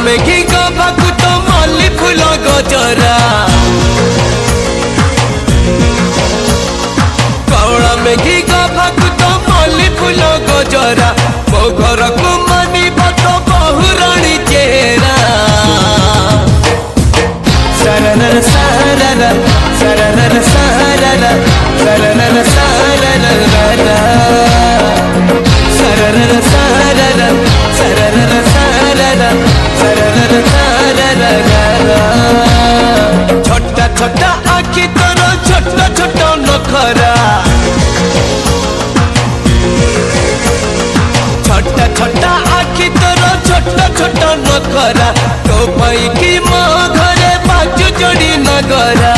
मेघी गभाकु तो मल्ली फूल गजरा कौड़ा मेघी गभाकु तो मल्ली फूल गजरा मो घर को मानिब तो बहुराणी चेहरा सरनर साररा सरनर साररा सरनर साररा सरनर साररा सरनर साररा सरनर साररा छोटा छोटा आखि तोर छोटा छोटा नखरा छोटा छोटा आखि तोर छोटा छोटा नखरा तो पाई कि मो घरे बाजू जोड़ी नगरा